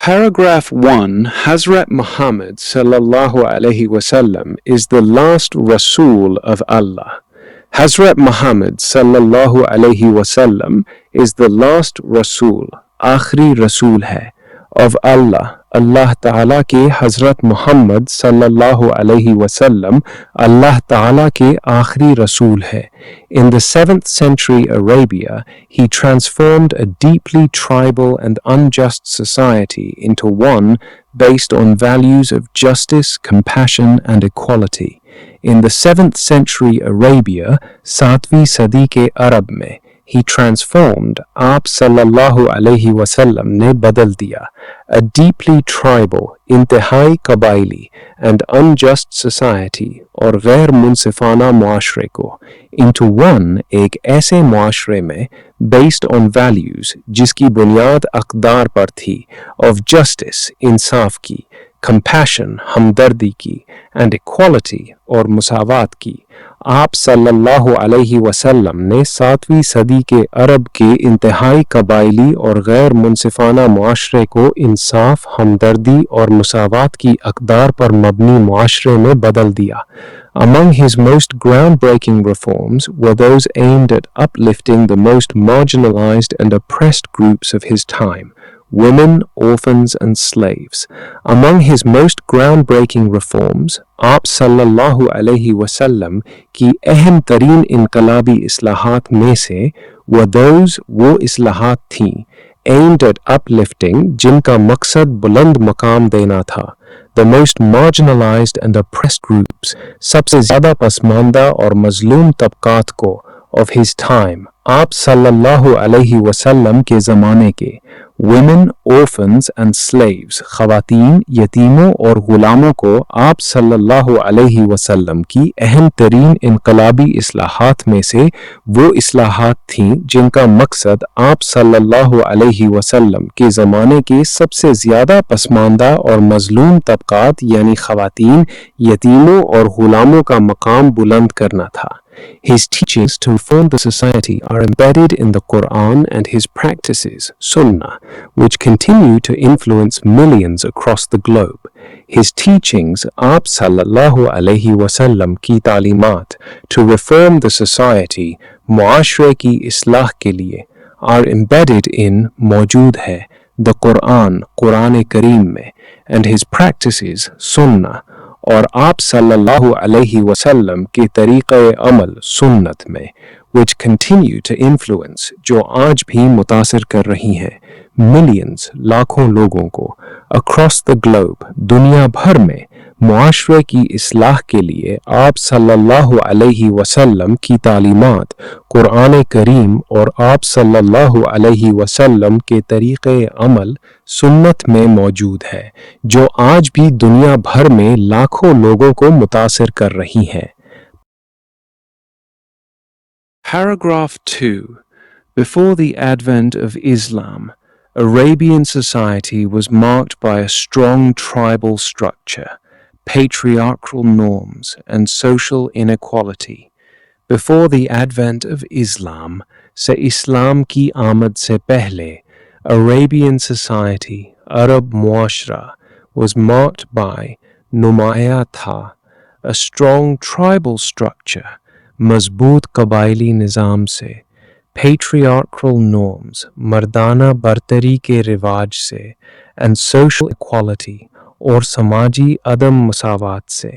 Paragraph 1. Hazrat Muhammad sallallahu alaihi wasallam is the last Rasul of Allah. Hazrat Muhammad sallallahu alaihi wasallam is the last Rasul, आखिरी रसूल है, of Allah. Allah Ta'ala के Hazrat Muhammad sallallahu alaihi wasallam Allah Ta'ala के आखिरी रसूल है. In the 7th century Arabia, he transformed a deeply tribal and unjust society into one based on values of justice, compassion and equality. In the 7th century Arabia, 7वीं सदी के अरब में, he transformed, आप sallallahu alaihi wasallam ने बदल दिया, a deeply tribal, इंतहाई कबाइली and unjust society और गैर मुनसिफाना मुआशरे को into one, एक ऐसे मुआशरे में based on values जिसकी बुनियाद अक़दार पर थी, of justice, इंसाफ की, compassion, हमदर्दी की and equality और मुसावात की. आप सल्लल्लाहु अलैहि वसल्लम ने 7वीं सदी के अरब के इंतहाई कबाइली और गैर मुनसिफाना मुआशरे को इंसाफ, हमदर्दी और मुसावात की अक़दार पर मबनी मुआशरे में बदल दिया. Among his most groundbreaking reforms were those aimed at uplifting the most marginalized and oppressed groups of his time, women, orphans and slaves. Among his most groundbreaking reforms, आप सल्लल्लाहु अलैहि वसल्लम की अहम तरीन इनकलाबी इस्लाहात में से वो इस्लाहात थीं aimed at uplifting जिनका मकसद बुलंद मकाम देना था, the most marginalized and oppressed groups, सबसे ज़्यादा पसमानदा और मजलूम तबकात को of his time, आप सल्लल्लाहु अलैहि वसल्लम के ज़माने के, women, orphans and slaves, ख़वातीन, यतीमों और ग़ुलामों को आप सल्लल्लाहु अलैहि वसल्लम की अहम तरीन इनकलाबी इस्लाहात में से वो इस्लाहात थीं जिनका मकसद आप सल्लल्लाहु अलैहि वसल्लम के ज़माने के सबसे ज़्यादा पसमानदा और मजलूम तबकात यानी ख़वातीन, यतीमों और ग़ुलामों का मकाम बुलंद करना था. His teachings to reform the society are embedded in the Quran and his practices, Sunnah, which continue to influence millions across the globe. His teachings, Aap sallallahu alaihi wasallam ki talimat, to reform the society, muashre ki islah ke liye, are embedded in Mawjood hai, the Quran, Quran-e-Kareem mein, and his practices, Sunnah, और आप सल्लल्लाहु अलैहि वसल्लम के तरीक़े अमल सुन्नत में, which continue to influence, जो आज भी मुतासिर कर रही हैं, millions, लाखों लोगों को, across the globe, दुनिया भर में, मुआशरे की इस्लाह के लिए आप सल्लल्लाहु अलैहि वसल्लम की तालीमात, कुरान करीम और आप सल्लल्लाहु अलैहि वसल्लम के तरीक़े अमल सुन्नत में मौजूद है, जो आज भी दुनिया भर में लाखों लोगों को मुतासिर कर रही हैं. Paragraph 2. Before the advent of Islam, Arabian society was marked by a strong tribal structure, patriarchal norms, and social inequality. Before the advent of Islam, se Islam ki आमद se pehle, Arabian society, Arab muashra, was marked by numaya tha, a strong tribal structure, मजबूत कबायली निज़ाम से, patriarchal norms, मर्दाना बरतरी के रिवाज से, and social equality, और समाजी अदम मुसावात से.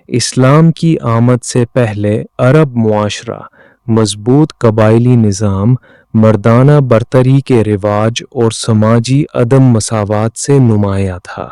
इस्लाम की आमद से पहले अरब मुआशरा मजबूत कबायली निज़ाम, मर्दाना बरतरी के रिवाज और समाजी अदम मसावात से नुमाया था.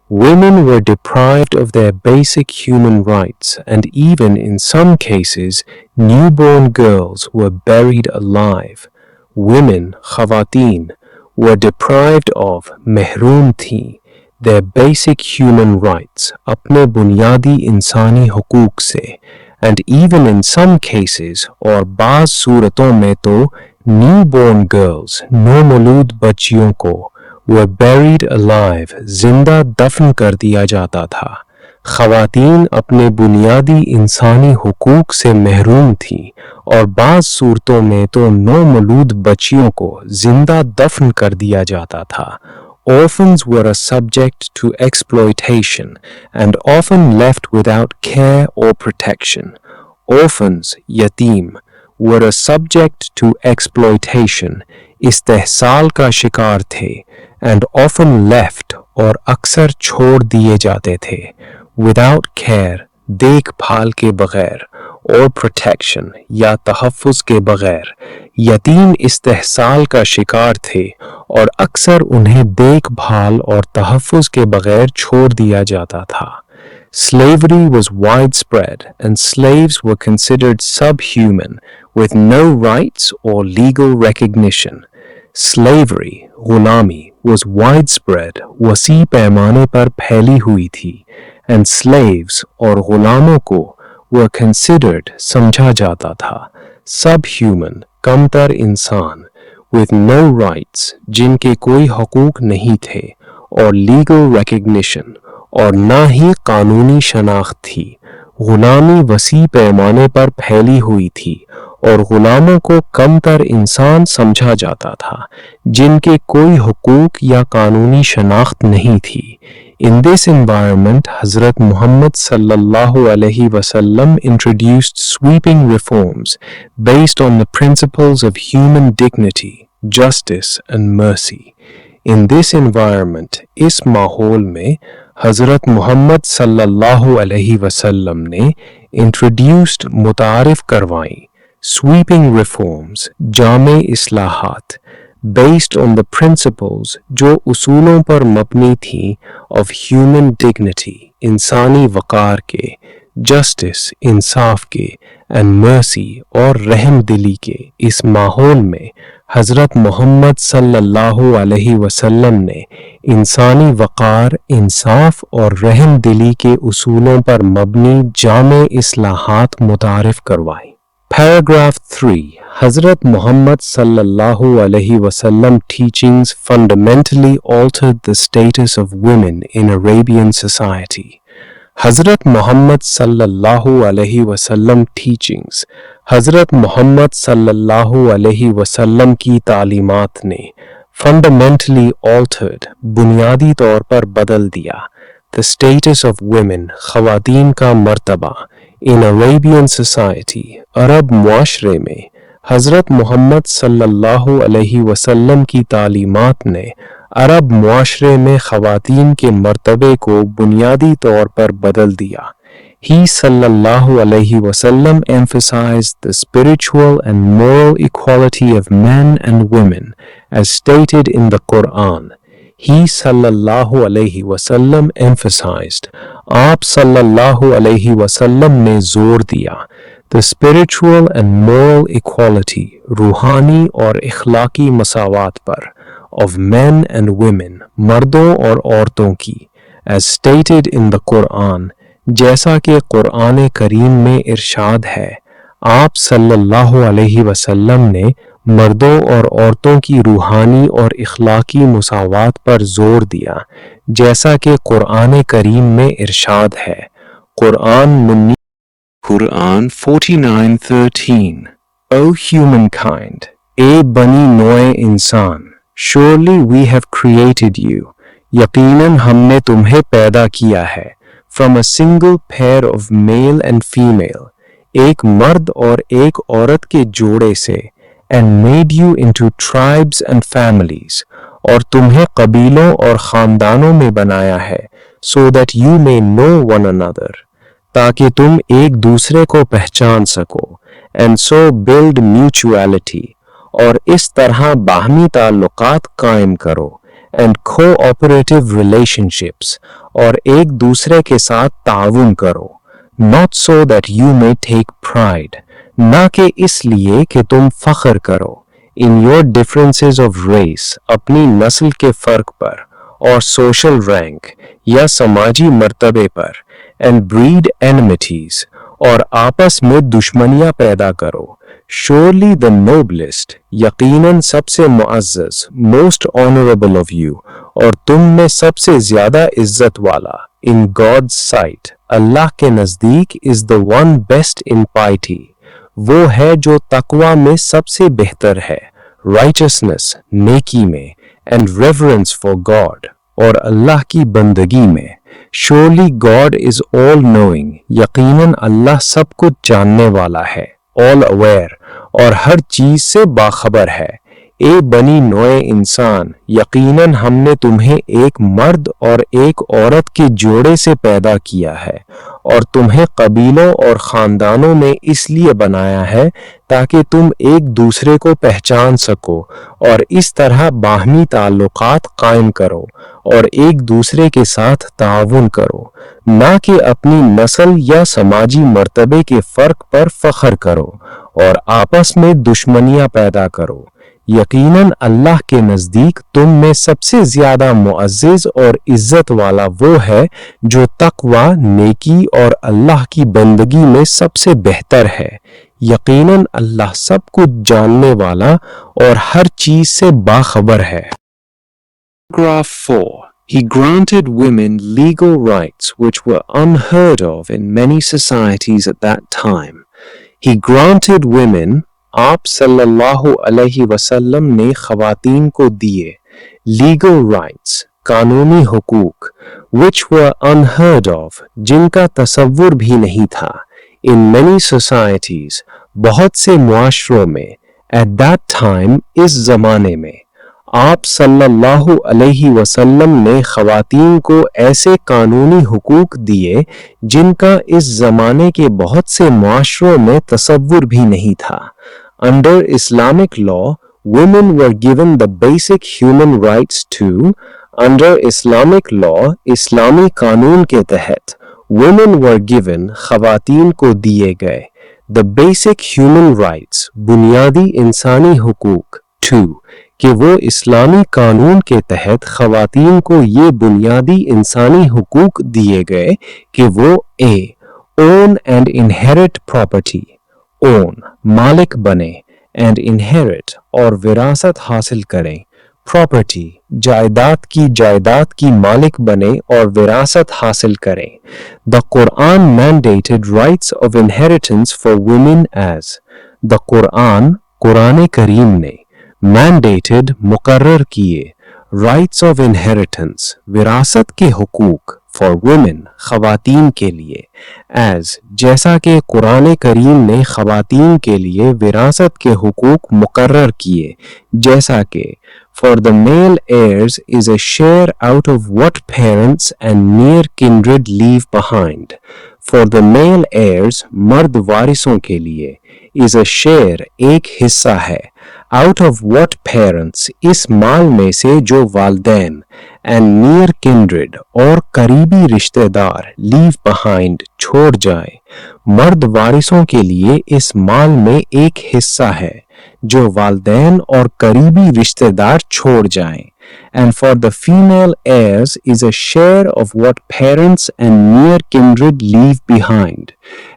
Women were deprived of their basic human rights, and even in some cases, newborn girls were buried alive. Women, Khawateen, were deprived of mehroom thi, their basic human rights, apne bunyadi insani hukuk se, and even in some cases, और बाज़ सूरतों में तो, newborn girls, नौमौलूद बच्चियों को, were buried alive, जिंदा दफन कर दिया जाता था. ख़वातीन अपने बुनियादी इंसानी हुकूक से महरूम थीं और बाज़ सूरतों में तो नौमौलूद बच्चियों को जिंदा दफन कर दिया जाता था Orphans were a subject to exploitation and often left without care or protection. Orphans, yatim, were a subject to exploitation, इस्तेहसाल का शिकार थे, and often left और अक्सर छोड़ दिए जाते थे, without care, देखभाल के बगैर, और protection या तहफ़्फ़ुज़ के बगैर. यतीम इस्तेहसाल का शिकार थे और अक्सर उन्हें देखभाल और तहफ़्फ़ुज़ के बगैर छोड़ दिया जाता था. Slavery was widespread and slaves were considered subhuman with no rights or legal recognition. Slavery, ग़ुलामी, was widespread, वसी पैमाने पर फैली हुई थी, and slaves और ग़ुलामों को were considered, समझा जाता था, subhuman, कमतर इंसान, with no rights, जिनके कोई हकूक नहीं थे, और legal recognition, और ना ही कानूनी शनाख्त थी. ग़ुलामी वसी पैमाने पर फैली हुई थी और ग़ुलामों को कमतर इंसान समझा जाता था, जिनके कोई हुकूक या कानूनी शनाख्त नहीं थी. In this environment, Hazrat Muhammad sallallahu alaihi wasallam introduced sweeping reforms based on the principles of human dignity, justice and mercy. In this environment, इस माहौल में हज़रत मोहम्मद सल्लल्लाहु अलैहि वसल्लम ने इंट्रोड्यूस्ड मुतारिफ करवाई sweeping reforms, जामे इस्लाहात, based on the principles जो उसूलों पर मबनी थी of human dignity, इंसानी वक़ार के, justice, इंसाफ के, and mercy और रहम दिली के. इस माहौल में हज़रत मोहम्मद सल्लल्लाहु अलैहि वसल्लम ने इंसानी वक़ार, इंसाफ और रहम दिली के उसूलों पर मबनी जामे इस्लाहात मुतारिफ करवाई. Paragraph 3. Hazrat Muhammad sallallahu alaihi wasallam teachings fundamentally altered the status of women in Arabian society. Hazrat Muhammad sallallahu alaihi wasallam teachings, Hazrat Muhammad sallallahu alaihi wasallam की तालीमात ने fundamentally altered, बुनियादी तौर पर बदल दिया, the status of women, ख़वातीन का मर्तबा, in Arabian society, अरब मुआशरे में. हज़रत मोहम्मद सल्लल्लाहु अलैहि वसल्लम की तालीमात ने अरब मुआशरे में ख़वातीन के मर्तबे को बुनियादी तौर पर बदल दिया. He sallallahu alaihi wasallam emphasized the spiritual and moral equality of men and women as stated in the Quran. He sallallahu alaihi wasallam emphasized, आप sallallahu alaihi wasallam ने जोर दिया, the spiritual and moral equality, रूहानी और इखलाकी मसावात पर, of men and women, मर्दों और औरतों की, as stated in the Quran, जैसा कि कुरान करीम में इरशाद है. आप सल्लल्लाहु अलैहि वसल्लम ने मर्दों और औरतों की रूहानी और इखलाकी मुसावात पर जोर दिया, जैसा कि कुरान करीम में इरशाद है. Quran 49:13. O humankind, ए बनी नोए इंसान, surely we have created you, यकीनन हमने तुम्हें पैदा किया है, from a single pair of male and female, एक मर्द और एक औरत के जोड़े से, and made you into tribes and families, और तुम्हें कबीलों और खानदानों में बनाया है, so that you may know one another, ताकि तुम एक दूसरे को पहचान सको, and so build mutuality, और इस तरह बाहमी ताल्लुकात कायम करो, and cooperative relationships, और एक दूसरे के साथ ताउन करो, not so that you may take pride, ना कि इसलिए कि तुम फख्र करो, in your differences of race, अपनी नस्ल के फ़र्क पर, और social rank, या समाजी मर्तबे पर, and breed enmities, और आपस में दुश्मनियां पैदा करो. Surely the noblest, यकीनन सबसे मुअज़्ज़ज़, most honorable of you, और तुम में सबसे ज़्यादा इज़्ज़त वाला, in God's sight, अल्लाह के नज़दीक, is the one best in piety, वो है जो तक़वा में सबसे बेहतर है, righteousness, नेकी में, and reverence for God, और अल्लाह की बंदगी में। Surely God is all knowing, यकीनन अल्लाह सब कुछ जानने वाला है, all aware, और हर चीज से बाखबर है। ए बनी नोए इंसान, यकीनन हमने तुम्हें एक मर्द और एक औरत के जोड़े से पैदा किया है और तुम्हें कबीलों और खानदानों में इसलिए बनाया है ताकि तुम एक दूसरे को पहचान सको और इस तरह बाहमी ताल्लुकात कायम करो और एक दूसरे के साथ ताउन करो, ना कि अपनी नस्ल या समाजी मर्तबे के फर्क पर फख्र करो और आपस में दुश्मनियां पैदा करो। यकीनन अल्लाह के नज़दीक तुम में सबसे ज्यादा मुअज़्ज़िज़ और इज्जत वाला वो है जो तक़वा, नेकी और अल्लाह की बंदगी में सबसे बेहतर है। यकीनन अल्लाह सब कुछ जानने वाला और हर चीज से बाखबर है। Paragraph 4. He granted women legal rights which were unheard of in many societies at that time. He granted women, आप सल्लल्लाहु अलैहि वसल्लम ने ख़वातीन को दिए लीगल राइट्स, कानूनी हुकूक, which were unheard of, जिनका तसव्वुर भी नहीं था, in many societies, बहुत से मुआशरों में, at that time, इस ज़माने में। आप सल्लल्लाहु अलैहि वसल्लम ने ख़वातीन को ऐसे कानूनी हुकूक दिए जिनका इस ज़माने के बहुत से मुआशरों में तसव्वुर भी नहीं था। Under Islamic law, women were given the basic human rights too. Under Islamic law, इस्लामी कानून के तहत women were given, ख़वातीन को दिए गए the basic human rights, बुनियादी इंसानी हुकूक too, कि वो इस्लामी कानून के तहत ख़वातीन को ये बुनियादी इंसानी हुकूक दिए गए कि वो a. own and inherit property, own मालिक बने, and inherit और विरासत हासिल करें, property जायदाद की मालिक बने और विरासत हासिल करें। The Quran mandated rights of inheritance for women as, the Quran, Quran करीम ने mandated मुकर्रर किए rights of inheritance, विरासत के हुकूक for women, ख़वातीन के लिए, as, जैसा कि कुरान करीम ने ख़वातीन के लिए विरासत के हुकूक मुकर्रर किए, जैसा कि for the male heirs is a share out of what parents and near kindred leave behind. For the male heirs, मर्द वारिसों के लिए, is a share, एक हिस्सा है, out of what parents, इस माल में से जो वालदैन, and near kindred, और करीबी रिश्तेदार, leave behind, छोड़ जाए। मर्द वारिसों के लिए इस माल में एक हिस्सा है जो वालदैन और करीबी रिश्तेदार छोड़ जाएं। And for the female heirs is a share of what parents and near kindred leave behind.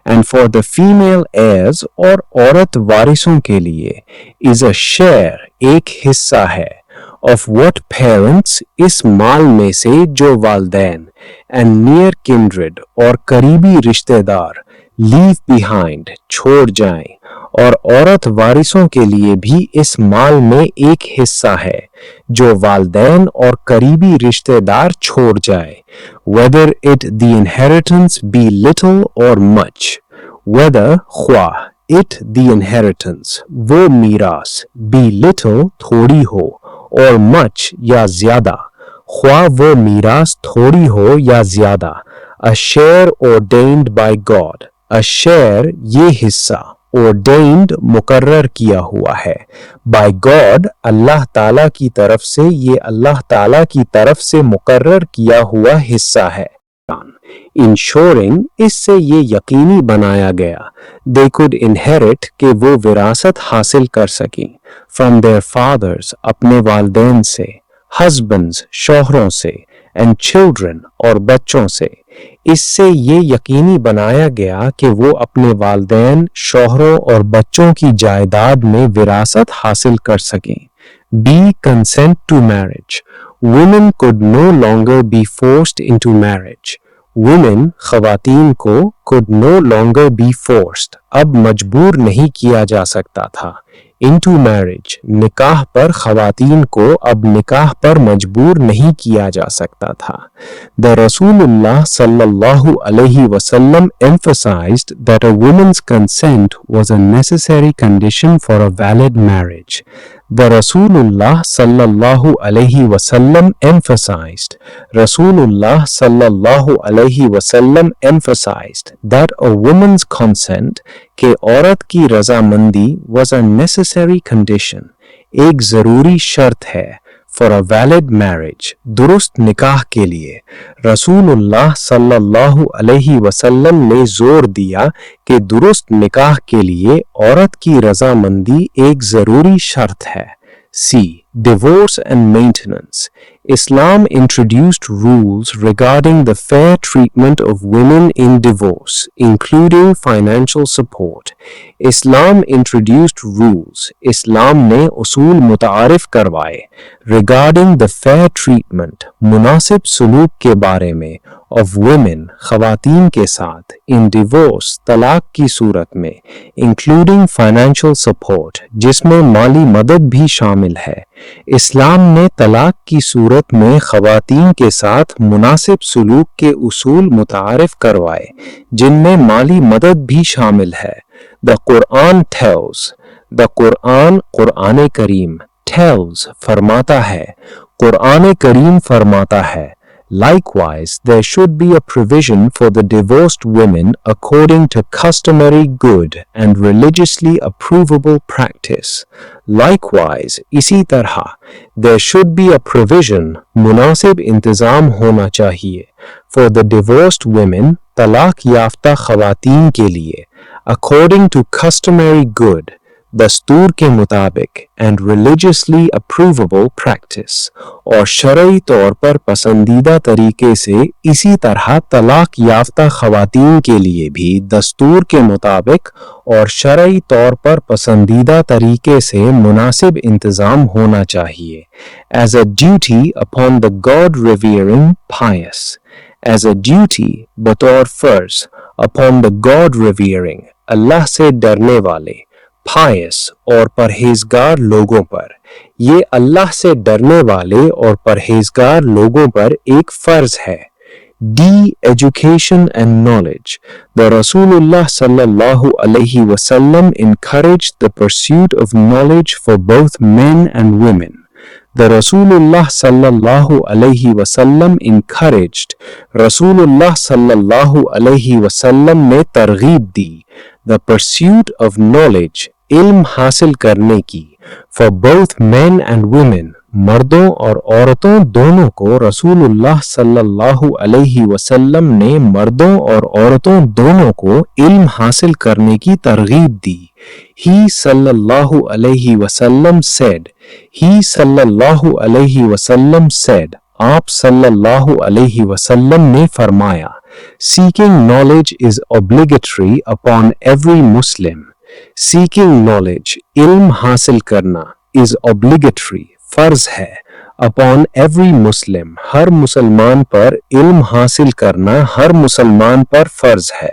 And for the female heirs और औरत वारिसों के लिए is a share, एक हिस्सा है, of what parents, इस माल में से जो वालदैन, and near kindred और करीबी रिश्तेदार leave behind, छोड़ जाएं, और औरत वारिसों के लिए भी इस माल में एक हिस्सा है जो वालदैन और करीबी रिश्तेदार छोड़ जाए, whether it the inheritance be little or much, whether ख्वाह it the inheritance वो मीरास be little थोड़ी हो और much या ज्यादा, ख्वाह वो मीरास थोड़ी हो या ज्यादा, a share ordained by God, a share ये हिस्सा, ordained मुकर्रर किया हुआ है, by God अल्लाह ताला की तरफ से, ये अल्लाह ताला की तरफ से मुकर्रर किया हुआ हिस्सा है। Ensuring, इससे ये यकीनी बनाया गया, they could inherit, कि वो विरासत हासिल कर सकें, from their fathers, अपने वालदैन से, husbands, शौहरों से, and children, और बच्चों से। इससे ये यकीनी बनाया गया कि वो अपने वालदैन, शौहरों और बच्चों की जायदाद में विरासत हासिल कर सकें। B. Consent to marriage. Women could no longer be forced into marriage. Women, ख़वातीन को, could no longer be forced, अब मजबूर नहीं किया जा सकता था, into marriage, निकाह पर ख़वातीन को अब निकाह पर मजबूर नहीं किया जा सकता था. The Rasulullah sallallahu alaihi wasallam emphasized that a woman's consent was a necessary condition for a valid marriage. The Rasulullah sallallahu alaihi wasallam emphasized. Rasulullah sallallahu alaihi wasallam emphasized that a woman's consent कि औरत की रजामंदी was a necessary condition, एक ज़रूरी शर्त है for a valid marriage, दुरुस्त निकाह के लिए. रसूलुल्लाह सल्लल्लाहु अलैहि वसल्लम ने जोर दिया कि दुरुस्त निकाह के लिए औरत की रजामंदी एक ज़रूरी शर्त है. C. Divorce and maintenance. Islam introduced rules regarding the fair treatment of women in divorce, including financial support. Islam introduced rules. Islam ने उसूल मुतारिफ करवाए regarding the fair treatment, मुनासिब सलूक के बारे में of women, ख़वातीन के साथ in divorce, तलाक की सूरत में, including financial support, जिसमें माली मदद भी शामिल है. इस्लाम ने तलाक की सूरत में ख़वातीन के साथ मुनासिब सलूक के उसूल मुतारिफ करवाए जिनमें माली मदद भी शामिल है. The Quran tells, the Quran, Quran Karim, tells, फरमाता है, कुरान करीम फरमाता है. Likewise, there should be a provision for the divorced women according to customary good and religiously approvable practice. Likewise, इसी तरह, there should be a provision, मुनासिब इंतज़ाम होना चाहिए, for the divorced women, तलाक याफ्ता ख़वातीन के लिए, according to customary good, दस्तूर के मुताबिक and religiously approvable practice, और शरई तौर पर पसंदीदा तरीके से इसी तरह तलाक याफ्ता ख़वातीन के लिए भी दस्तूर के मुताबिक और शरई तौर पर पसंदीदा तरीके से मुनासिब इंतज़ाम होना चाहिए. As a duty upon the God-revering pious. As a duty, बतौर फ़र्ज़, upon the God-revering, अल्लाह से डरने वाले, pious और परहेजगार लोगों पर. ये अल्लाह से डरने वाले और परहेजगार लोगों पर एक फ़र्ज़ है. D. Education and knowledge. The Rasulullah sallallahu alaihi wasallam encouraged the pursuit of knowledge for both men and women. The Rasulullah sallallahu alaihi wasallam encouraged. Rasulullah sallallahu alaihi wasallam ने तरगीब दी. The pursuit of knowledge, इल्म हासिल करने की, for both men and women, मर्दों और औरतों दोनों को रसूलुल्लाह सल्लल्लाहु अलैहि वसल्लम ने मर्दों और औरतों दोनों को इल्म हासिल करने की तरगीब दी. He sallallahu alaihi wasallam said. He sallallahu alaihi wasallam said. आप सल्लल्लाहु अलैहि वसल्लम ने फरमाया. Seeking knowledge is obligatory upon every Muslim. Seeking knowledge, इल्म हासिल करना, is obligatory, फर्ज है, upon every Muslim, हर मुसलमान पर इल्म हासिल करना हर मुसलमान पर फर्ज है.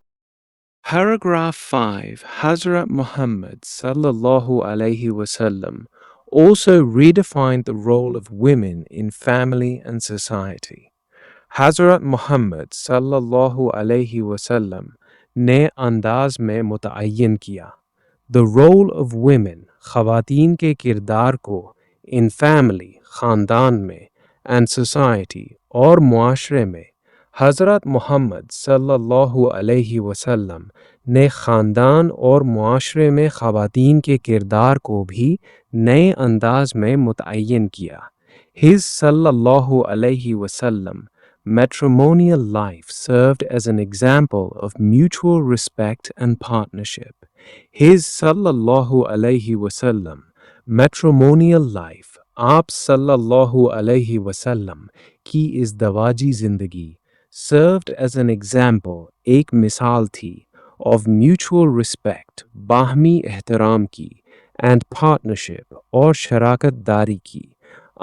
Paragraph 5. Hazrat Muhammad sallallahu alaihi wasallam also redefined the role of women in family and society. Hazrat Muhammad sallallahu alaihi wasallam ने अंदाज में मुतअय्यन किया. The role of women, ख़वातीन के किरदार को in family, ख़ानदान में, and society, और मुआशरे में. हज़रत मोहम्मद सल्लल्लाहु अलैहि वसल्लम ने ख़ानदान और मुआशरे में ख़वातीन के किरदार को भी नए अंदाज में मुतअय्यन किया. His sallallahu alaihi wasallam matrimonial life served as an example of mutual respect and partnership. His sallallahu alaihi wasallam matrimonial life, आप sallallahu alaihi wasallam की इस दवाजी ज़िंदगी served as an example, एक मिसाल थी, of mutual respect, बाहमी एहतराम की, and partnership, और शराकत दारी की.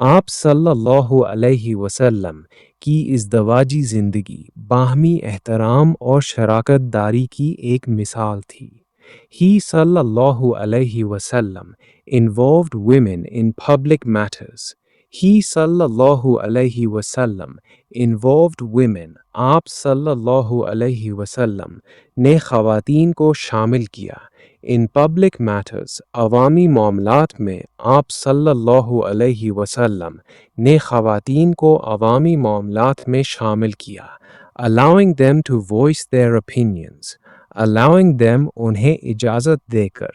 आप सल्लल्लाहु अलैहि वसल्लम की इस दवाजी ज़िंदगी बाहमी एहतराम और शराकत दारी की एक मिसाल थी. He sallallahu alayhi wasallam involved women in public matters. He sallallahu alayhi wasallam involved women. आप sallallahu alayhi wasallam ने ख़वातीन को शामिल किया. In public matters, अवामी मामलात में आप सल्लल्लाहु अलैहि वसल्लम ने ख़वातीन को अवामी मामलात में शामिल किया, allowing them to voice their opinions, allowing them उन्हें इजाज़त देकर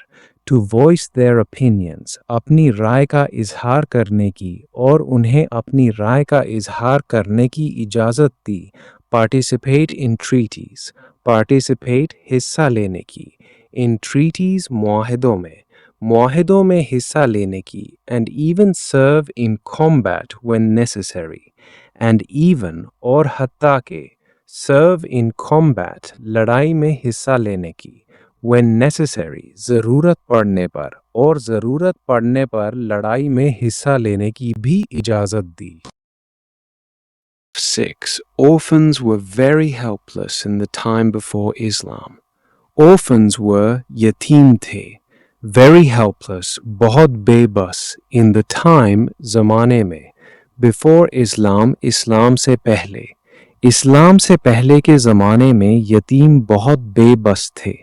to voice their opinions, अपनी राय का इजहार करने की और उन्हें अपनी राय का इजहार करने की इजाज़त दी, participate in treaties, participate हिस्सा लेने की, in treaties मुआहिदों में हिस्सा लेने की, and even serve in combat when necessary, and even और हत्ता के serve in combat लड़ाई में हिस्सा लेने की, when necessary ज़रूरत पड़ने पर और ज़रूरत पड़ने पर लड़ाई में हिस्सा लेने की भी इजाज़त दी. 6. Orphans were very helpless in the time before Islam. Orphans were yatim the, very helpless, बहुत बेबस, in the time ज़माने में, before Islam, इस्लाम से पहले. इस्लाम से पहले के ज़माने में यतीम बहुत बेबस थे.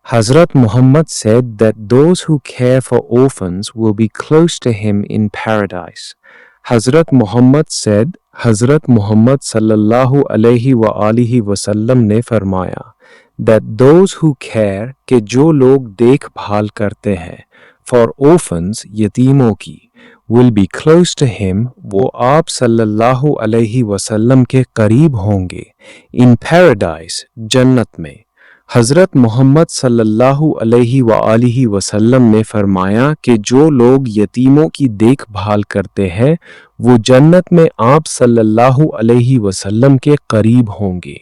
Hazrat Muhammad said that those who care for orphans will be close to him in paradise. Hazrat Muhammad said, Hazrat Muhammad sallallahu alayhi wa alihi wasallam ने फरमाया that those who care के जो लोग देखभाल करते हैं for orphans यतीमों की will be close to him वो आप सल्लल्लाहु अलैहि वसल्लम के करीब होंगे in paradise जन्नत में. हज़रत मोहम्मद सल्लल्लाहु अलैहि वआलिहि वसल्लम ने फरमाया कि जो लोग यतीमों की देखभाल करते हैं वो जन्नत में आप सल्लल्लाहु अलैहि वसल्लम के करीब होंगे.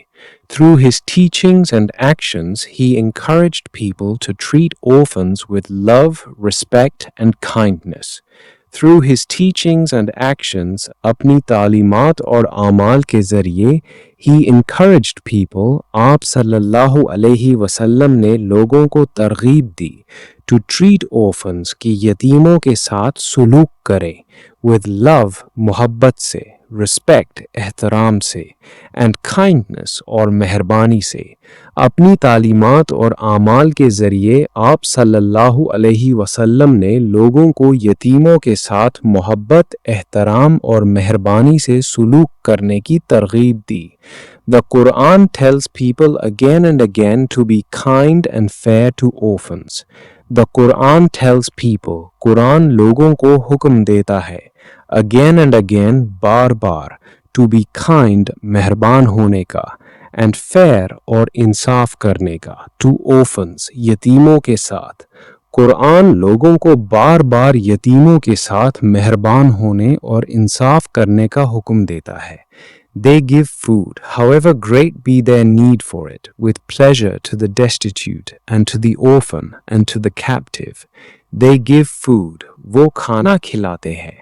Through his teachings and actions, he encouraged people to treat orphans with love, respect, and kindness. Through his teachings and actions, अपनी तालीमात और आमाल के ज़रिए, he encouraged people, आप सल्लल्लाहु अलैहि वसल्लम ने लोगों को तरगीब दी, to treat orphans कि यतीमों के साथ सुलूक करें, with love, मोहब्बत से, respect, एहतराम से, and kindness और मेहरबानी से. अपनी तालीमात और आमाल के ज़रिए आप सल्लल्लाहु अलैहि वसल्लम ने लोगों को यतीमों के साथ मोहब्बत, एहतराम और मेहरबानी से सुलूक करने की तरगीब दी. The Quran tells people again and again to be kind and fair to orphans. The Quran tells people, Quran लोगों को हुक्म देता है, again and again, bar bar, to be kind, मेहरबान होने का, and fair और इंसाफ करने का, to orphans, यतीमों के साथ. कुरान लोगों को बार बार यतीमों के साथ मेहरबान होने और इंसाफ करने का हुक्म देता है. They give food, however great be their need for it, with pleasure to the destitute and to the orphan and to the captive. They give food, वो खाना खिलाते हैं,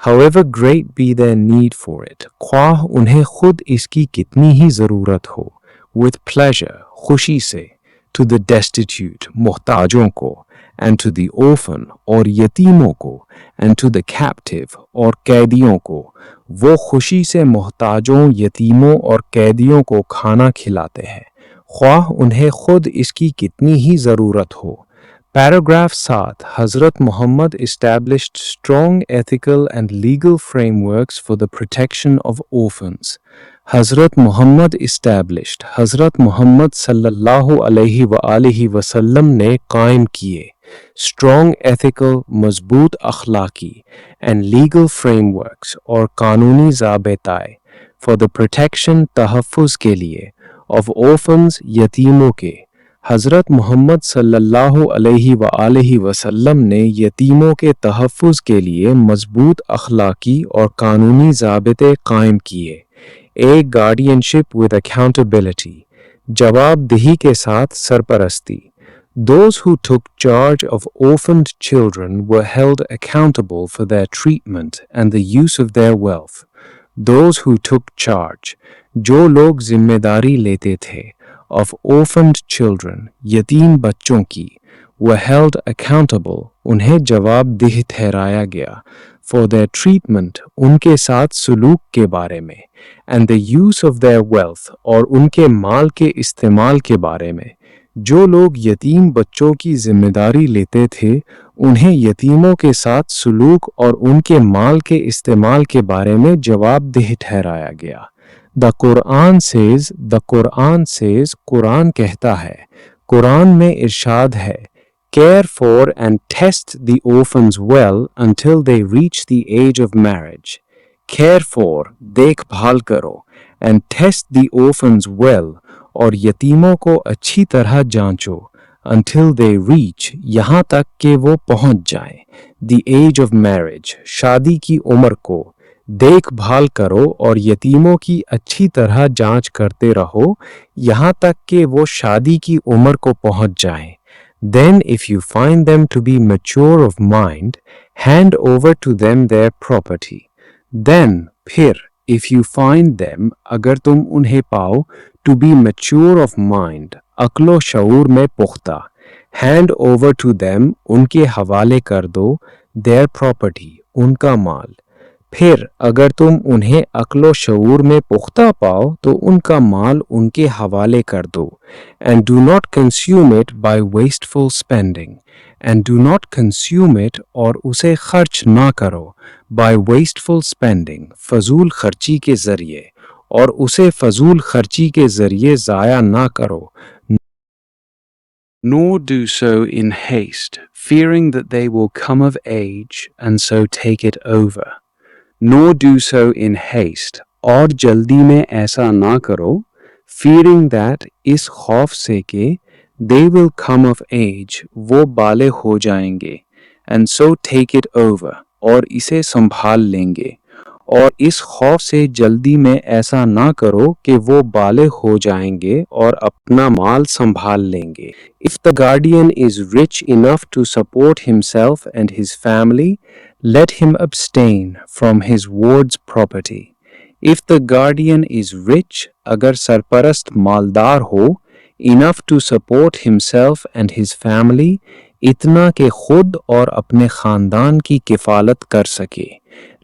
however great be their need for it, ख्वाह उन्हें खुद इसकी कितनी ही ज़रूरत हो, with pleasure, खुशी से, to the destitute, मोहताजों को, and to the orphan और यतीमों को, and to the captive और कैदियों को, वो खुशी से मोहताजों, यतीमों और कैदियों को खाना खिलाते हैं, ख्वाह उन्हें खुद इसकी कितनी ही ज़रूरत हो. Paragraph 7. Hazrat Muhammad established strong ethical and legal frameworks for the protection of orphans. Hazrat Muhammad established, Hazrat Muhammad sallallahu alaihi wa alihi wasallam ने कायम किए, strong ethical, मजबूत अखलाकी, and legal frameworks और कानूनी ज़ाबिताए for the protection तहफ़्फ़ुज़ के लिए of orphans, यतीमों के. हज़रत मोहम्मद सल्लल्लाहु अलैहि वआलिहि वसल्लम ने यतीमों के तहफ़्फ़ुज़ के लिए मजबूत अखलाकी और कानूनी ज़ाबिते कायम किए. एक गार्डियनशिप विद अकाउंटेबिलिटी, जवाबदेही के साथ सरपरस्ती. Those who took charge of orphaned children were held accountable for their treatment and the use of their wealth. Those who took charge, जो लोग जिम्मेदारी लेते थे of orphaned children, यतीम बच्चों की, were held accountable, उन्हें जवाबदेह ठहराया गया, for their treatment, उनके साथ सुलूक के बारे में, and the use of their wealth, और उनके माल के इस्तेमाल के बारे में। जो लोग यतीम बच्चों की जिम्मेदारी लेते थे, उन्हें यतीमों के साथ सुलूक और उनके माल के इस्तेमाल के बारे में जवाबदेह ठहराया गया। द कुरान सेज, कुरान कहता है, कुरान में इरशाद है, care for and test the orphans well until they reach the age of marriage. Care for, देखभाल करो, and test the orphans well, और यतीमों को अच्छी तरह जांचो, until they reach, यहाँ तक कि वो पहुंच जाएं, the age of marriage, शादी की उम्र को। देखभाल करो और यतीमों की अच्छी तरह जांच करते रहो, यहाँ तक कि वो शादी की उम्र को पहुंच जाएं। Then if you find them to be mature of mind, hand over to them their property. Then, फिर, if you find them, अगर तुम उन्हें पाओ, to be mature of mind, अक्लो शऊर में पुख्ता, hand over to them, उनके हवाले कर दो, their property, उनका माल। फिर अगर तुम उन्हें अक्लो शऊर में पुख्ता पाओ तो उनका माल उनके हवाले कर दो। And do not consume it by wasteful spending. And do not consume it, और उसे खर्च ना करो, by wasteful spending, फजूल खर्ची के जरिए, और उसे फजूल खर्ची के जरिए ज़ाया ना करो। Nor do so in haste, fearing that they will come of age and so take it over. Nor do so in haste, और जल्दी में ऐसा ना करो, fearing that, इस खौफ से कि, they will come of age, वो बाले हो जाएंगे, and so take it over, और इसे संभाल लेंगे, और इस खौफ से जल्दी में ऐसा ना करो कि वो बाले हो जाएंगे और अपना माल संभाल लेंगे। If the guardian is rich enough to support himself and his family, let him abstain from his ward's property. If the guardian is rich, अगर सरपरस्त मालदार हो, enough to support himself and his family, इतना कि खुद और अपने खानदान की किफालत कर सके,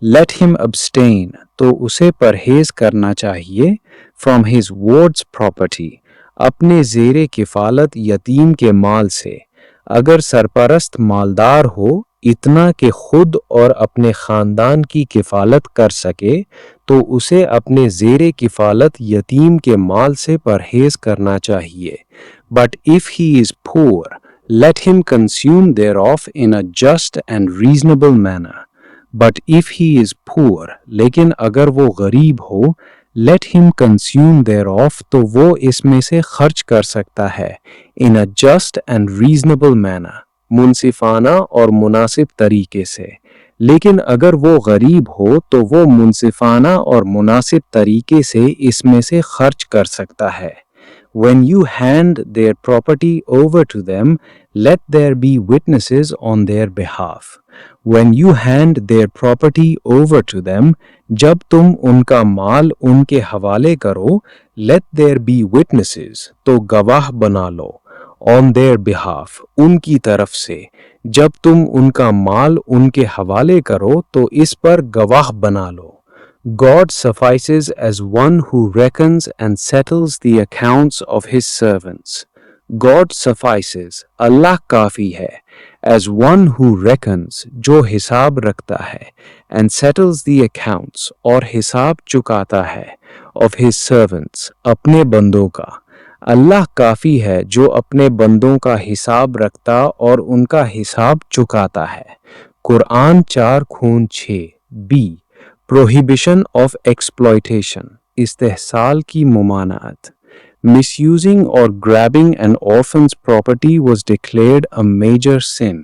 let him abstain, तो उसे परहेज करना चाहिए, from his ward's property, अपने ज़ेरे किफालत यतीम के माल से। अगर सरपरस्त मालदार हो, इतना कि खुद और अपने खानदान की किफालत कर सके, तो उसे अपने ज़ेरे किफालत यतीम के माल से परहेज करना चाहिए। But if he is poor, let him consume thereof in a just and reasonable manner. But if he is poor, लेकिन अगर वो गरीब हो, let him consume thereof, तो वो इसमें से खर्च कर सकता है, in a just and reasonable manner, मुनसिफाना और मुनासिब तरीके से। लेकिन अगर वो गरीब हो तो वो मुनसिफाना और मुनासिब तरीके से इसमें से खर्च कर सकता है। When you hand their property over to them, let there be witnesses on their behalf. When you hand their property over to them, जब तुम उनका माल उनके हवाले करो, let there be witnesses, तो गवाह बना लो, on their behalf, उनकी तरफ से। जब तुम उनका माल उनके हवाले करो तो इस पर गवाह बना लो। God suffices as one who reckons and settles the accounts of his servants. God suffices, Allah काफी है, as one who reckons, जो हिसाब रखता है, and settles the accounts, और हिसाब चुकाता है, of his servants, अपने बंदों का। अल्लाह काफी है जो अपने बंदों का हिसाब रखता और उनका हिसाब चुकाता है। Quran 4:6 B. Prohibition of exploitation, इस्तेहसाल की मुमानात। Misusing or grabbing an orphan's property was declared a major sin.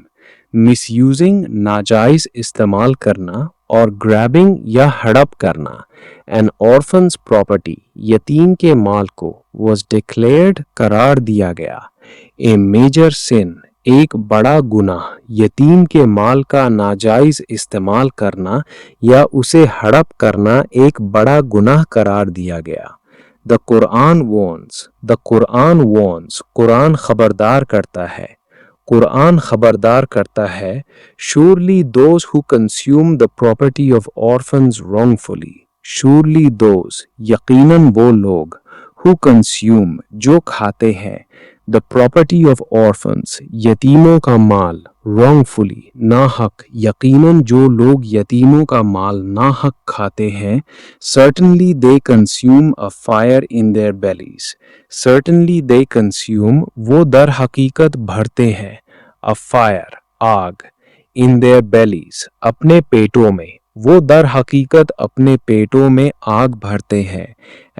Misusing नाजायज इस्तेमाल करना और grabbing या हड़प करना an orphan's property यतीम के माल को was declared करार दिया गया a major sin एक बड़ा गुनाह यतीम के माल का नाजायज इस्तेमाल करना या उसे हड़प करना एक बड़ा गुनाह करार दिया गया। द कुरान वॉर्न्स, कुरान खबरदार करता है, कुरान खबरदार करता है, surely those who consume the property of orphans wrongfully, surely those, यकीनन वो लोग, who consume, जो खाते हैं, the property of orphans, यतीमों का माल, wrongfully, नाहक, यकीनन जो लोग यतीमों का माल नाहक खाते हैं, certainly they consume a fire in their bellies, certainly they consume, वो दर हकीकत भरते हैं, a fire, आग, in their bellies, अपने पेटों में, वो दर हकीकत अपने पेटों में आग भरते हैं,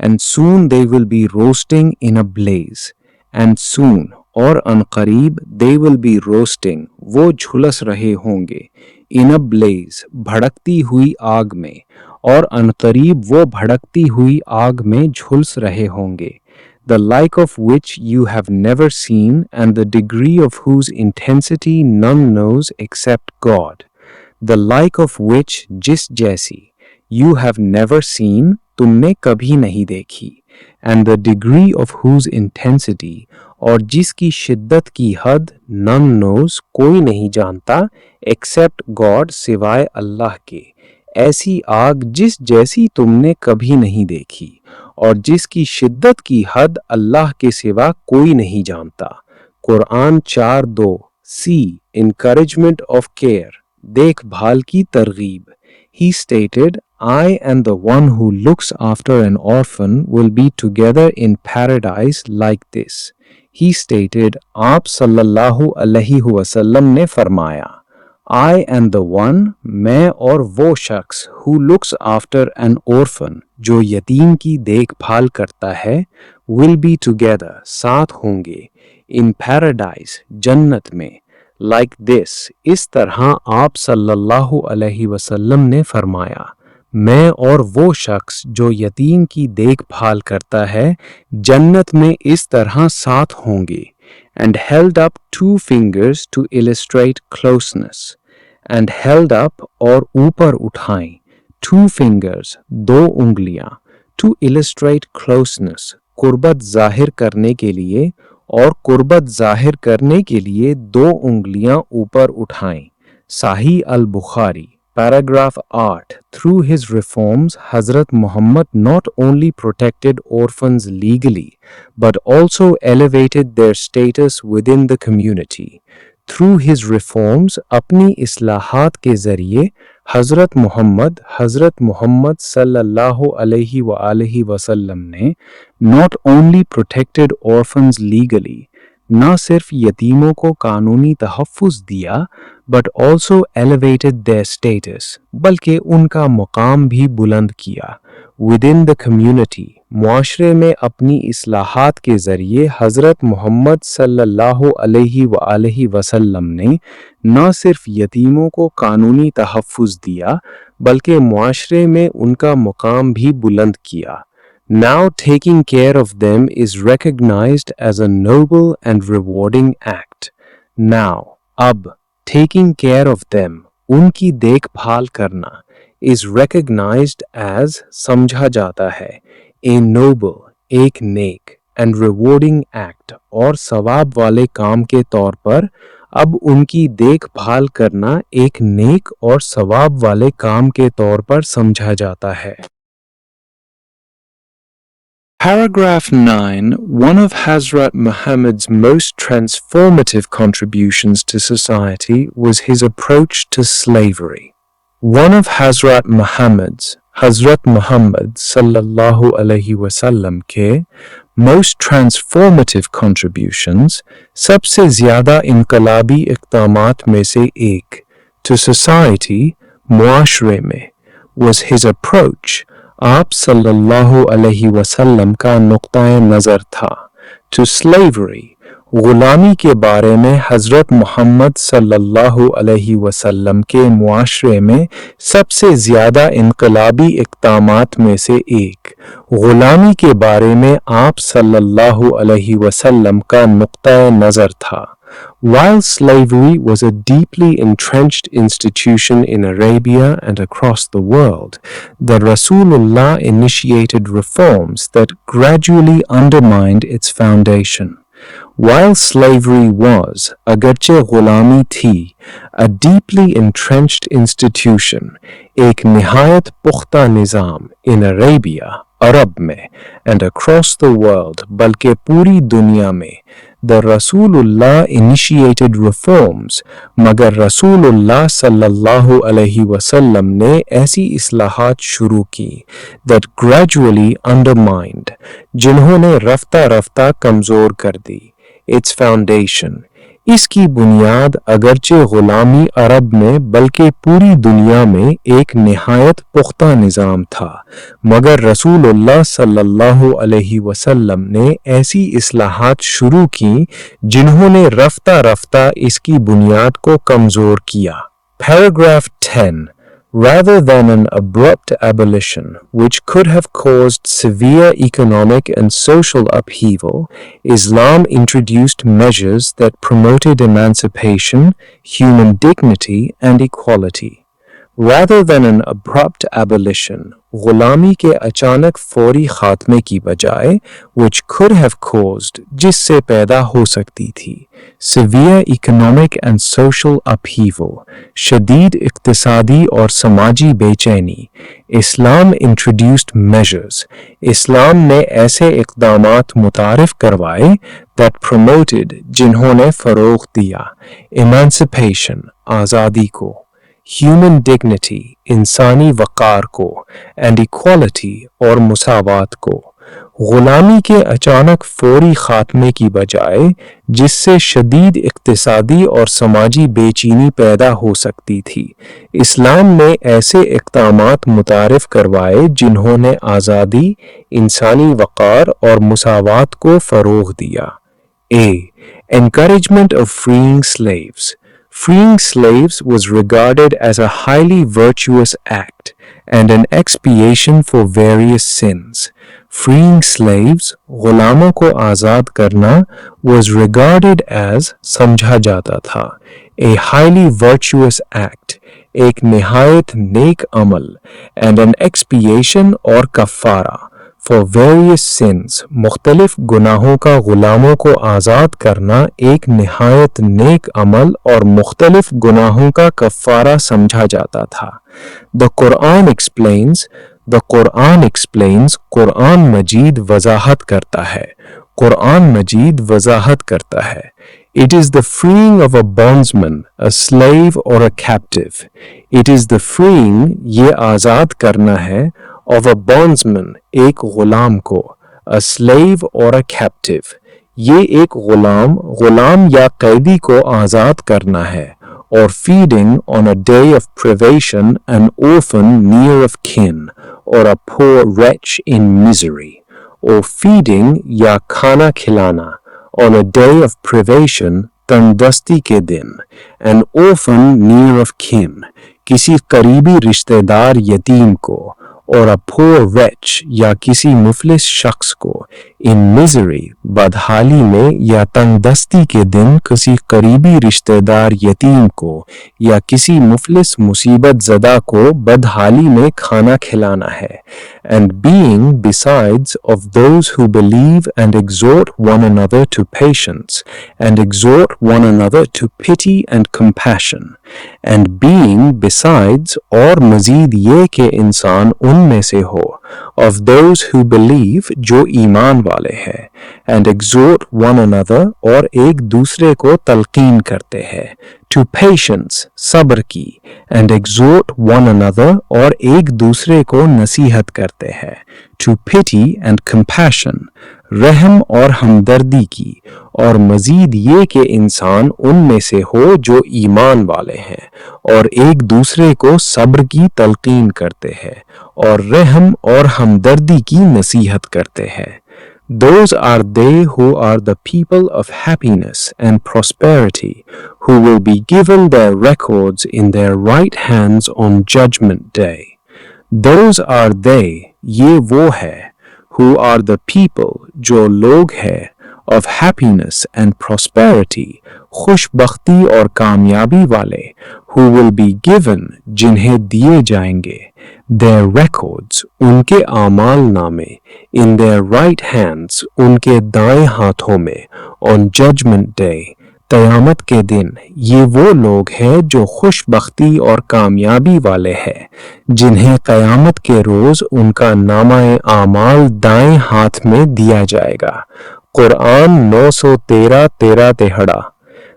and soon they will be roasting in a blaze, and soon, और अनकरीब, they will be roasting, वो झुलस रहे होंगे, in a blaze, भड़कती हुई आग में, और अनकरीब वो भड़कती हुई आग में झुलस रहे होंगे, the like of which you have never seen and the degree of whose intensity none knows except God. The like of which, जिस जैसी, you have never seen, तुमने कभी नहीं देखी, and the degree of whose intensity, और जिसकी शिद्दत की हद, none knows, कोई नहीं जानता, except God, सिवाय अल्लाह के, ऐसी आग जिस जैसी तुमने कभी नहीं देखी, और जिसकी शिद्दत की हद अल्लाह के सिवा कोई नहीं जानता। कुरान 4:2 सी encouragement of care, देखभाल की तरगीब। He stated, I and the one who looks after an orphan will be together in paradise like this. He stated, आप सल्लल्लाहु अलैहि वसल्लम ने फरमाया, I and the one, मैं और वो शख्स, who looks after an orphan, जो यतीम की देखभाल करता है, will be together, साथ होंगे, in paradise, जन्नत में, like this, इस तरह आप सल्लल्लाहु अलैहि वसल्लम ने फरमाया, मैं और वो शख्स जो यतीम की देखभाल करता है, जन्नत में इस तरह साथ होंगे, and held up 2 fingers to illustrate closeness, and held up, और ऊपर उठाएं, 2 fingers, 2 उंगलियां, to illustrate closeness, कुर्बत जाहिर करने के लिए, और कुर्बत जाहिर करने के लिए 2 उंगलियां ऊपर उठाएं। साही अल Bukhari, paragraph 8, through his reforms, Hazrat Muhammad not only protected orphans legally, but also elevated their status within the community. Through his reforms, अपनी इस्लाहात के ज़रिए, हज़रत मोहम्मद सल्लल्लाहु अलैहि वसल्लम ने not only protected orphans legally, न सिर्फ यतीमों को कानूनी तहफ़्फ़ुज़ दिया, but also elevated their status, बल्कि उनका मुकाम भी बुलंद किया, within the community, मुआशरे में अपनी इस्लाहात के ज़रिए हज़रत मोहम्मद सल्लल्लाहु अलैहि वसल्लम ने न सिर्फ यतीमों को कानूनी तहफ़्फ़ुज़ दिया, बल्कि मुआशरे में उनका मुकाम भी बुलंद किया। Now taking care of them is recognized as a noble and rewarding act. Now, अब, taking care of them, उनकी देखभाल करना, is recognized as, समझा जाता है, a noble, एक नेक, and rewarding act, और सवाब वाले काम के तौर पर, अब उनकी देखभाल करना एक नेक और सवाब वाले काम के तौर पर समझा जाता है। Paragraph 9. One of Hazrat Muhammad's most transformative contributions to society was his approach to slavery. One of Hazrat Muhammad sallallahu alaihi wasallam के most transformative contributions, सबसे ज़्यादा इनकलाबी इक़दामात में से एक, to society, मुआशरे में, was his approach, आप सल्लल्लाहु अलैहि वसल्लम का नुक्ता नज़र था, to slavery, ग़ुलामी के बारे में हज़रत मोहम्मद सल्लल्लाहु अलैहि वसल्लम के मुआशरे में सबसे ज़्यादा इनकलाबी इक़दामात में से एक, ग़ुलामी के बारे में आप सल्लल्लाहु अलैहि वसल्लम का नुक्ता नज़र था, While slavery was a deeply entrenched institution in Arabia and across the world, the Rasulullah initiated reforms that gradually undermined its foundation. While slavery was, अगरचे गुलामी थी, a deeply entrenched institution, एक निहायत पुख्ता निज़ाम in Arabia, अरब में, and across the world, बल्कि पूरी दुनिया में, the Rasulullah initiated reforms, मगर Rasulullah sallallahu alaihi wasallam ने ऐसी इस्लाहात शुरू की that gradually undermined, जिन्होंने रफ्ता रफ्ता कमज़ोर कर दी its foundation. इसकी बुनियाद अगरचे गुलामी अरब में बल्कि पूरी दुनिया में एक निहायत पुख्ता निज़ाम था, मगर रसूलुल्लाह सल्लल्लाहु अलैहि वसल्लम ने ऐसी इस्लाहात शुरू की जिन्होंने रफ्ता रफ्ता इसकी बुनियाद को कमज़ोर किया. Paragraph 10. Rather than an abrupt abolition, which could have caused severe economic and social upheaval, Islam introduced measures that promoted emancipation, human dignity, and equality. Rather than an abrupt abolition, गुलामी के अचानक फौरी खात्मे की बजाय, which could have caused, जिससे पैदा हो सकती थी, severe economic and social upheaval, शदीद इक्तिसादी और समाजी बेचैनी, इस्लाम introduced measures, इस्लाम ने ऐसे इक़दामात मुतारिफ करवाए that promoted, जिन्होंने फ़रोग़ दिया, emancipation, आज़ादी को, human dignity, इंसानी वक़ार को, and equality और मुसावात को. गुलामी के अचानक फौरी खात्मे की बजाय, जिससे शदीद इक़्तिसादी और समाजी बेचैनी पैदा हो सकती थी, इस्लाम ने ऐसे इक़दामात मुतारिफ करवाए जिन्होंने आज़ादी, इंसानी वक़ार और मुसावात को फ़रोग़ दिया. A. Encouragement of freeing slaves. Freeing slaves was regarded as a highly virtuous act and an expiation for various sins. Freeing slaves, गुलामों को आज़ाद करना, was regarded as, समझा जाता था, a highly virtuous act, एक निहायत नेक अमल, and an expiation और कफ़ारा, for various sins, मुख्तलिफ गुनाहों का गुलामों को आज़ाद करना एक निहायत नेक अमल और मुख्तलिफ गुनाहों का कफ़ारा समझा जाता था. The Quran explains, कुरान मजीद वज़ाहत करता है, कुरान मजीद वज़ाहत करता है. It is the freeing of a bondsman, a slave or a captive. It is the freeing, ये आज़ाद करना है, of a bondsman, एक गुलाम को, a slave or a captive. ये एक गुलाम या कैदी को आज़ाद करना है, or feeding on a day of privation an orphan near of kin, or a poor wretch in misery, or feeding या खाना खिलाना, on a day of privation, तंगदस्ती के दिन, an orphan near of kin, किसी करीबी रिश्तेदार यतीम को, और a poor wretch या किसी मुफलिस शख्स को, in misery, बदहाली में या तंगदस्ती के दिन किसी करीबी रिश्तेदार यतीम को या किसी मुफलिस मुसीबत ज़दा को बदहाली में खाना खिलाना है. And being besides of those who believe and exhort one another to patience and exhort one another to pity and compassion. And being besides और मज़ीद ये कि इंसान उनमें से हो, of those who believe, जो ईमान वाले हैं, and exhort one another और एक दूसरे को तलकीन करते हैं, to patience, सब्र की, and exhort one another और एक दूसरे को नसीहत करते हैं, to pity and compassion, रहम और हमदर्दी की, और मज़ीद ये कि इंसान उनमें से हो जो ईमान वाले हैं और एक दूसरे को सब्र की तलकीन करते हैं और रहम और हमदर्दी की नसीहत करते हैं. Those are they who are the people of happiness and prosperity, who will be given their records in their right hands on Judgment Day. Those are they, ये वो है, who are the people, जो लोग हैं, of happiness and prosperity, खुशबख्ती और कामयाबी वाले, who will be given, जिन्हें दिए जाएंगे, their records, उनके आमाल नामे, in their right hands, उनके दाएं हाथों में, on judgment day, क़यामत के दिन। ये वो लोग हैं जो खुशबख्ती और कामयाबी वाले हैं, जिन्हें क़यामत के रोज़ उनका नामाए आमाल दाएं हाथ में दिया जाएगा। कुरान 913 तेहड़ा।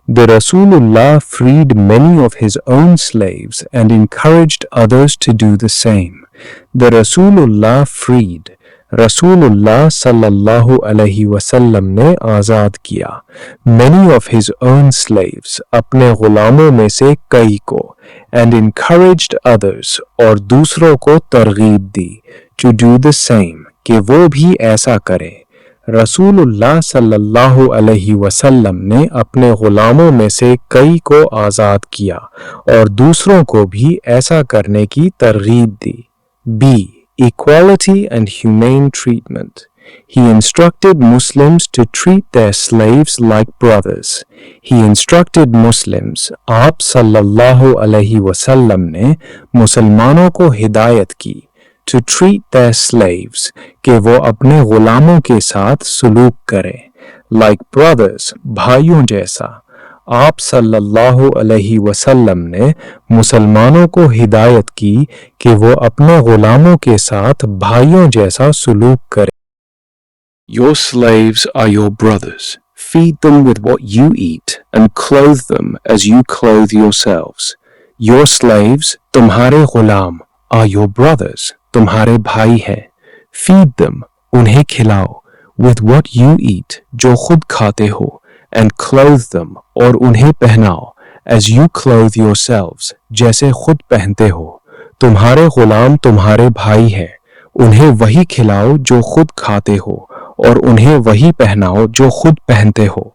The Rasulullah freed many of his own slaves and encouraged others to do the same. The Rasulullah freed, रसूलुल्लाह सल्लल्लाहु अलैहि वसल्लम ने आज़ाद किया, many of his own slaves, अपने गुलामों में से कई को, and encouraged others, और दूसरों को तरगीब दी, to do the same, कि वो भी ऐसा करें। रसूलुल्लाह सल्लल्लाहु अलैहि वसल्लम ने अपने गुलामों में से कई को आज़ाद किया और दूसरों को भी ऐसा करने की तरगीब दी। B. Equality and humane treatment. He instructed Muslims to treat their slaves like brothers. He instructed Muslims, आप सल्लल्लाहु अलैहि वसल्लम ने मुसलमानों को हिदायत की, to treat their slaves, कि वो अपने गुलामों के साथ सलूक करें, like brothers, भाइयों जैसा। आप सल्लल्लाहु अलैहि वसल्लम ने मुसलमानों को हिदायत की कि वो अपने गुलामों के साथ भाइयों जैसा सलूक करें। Your slaves are your brothers. Feed them with what you eat and clothe them as you clothe yourselves. Your slaves, तुम्हारे गुलाम, are your brothers, तुम्हारे भाई हैं। Feed them, उन्हें खिलाओ, with what you eat, जो खुद खाते हो, and clothe them, और उन्हें पहनाओ, as you clothe yourselves, जैसे खुद पहनते हो। तुम्हारे गुलाम तुम्हारे भाई हैं, उन्हें वही खिलाओ जो खुद खाते हो, और उन्हें वही पहनाओ जो खुद पहनते हो।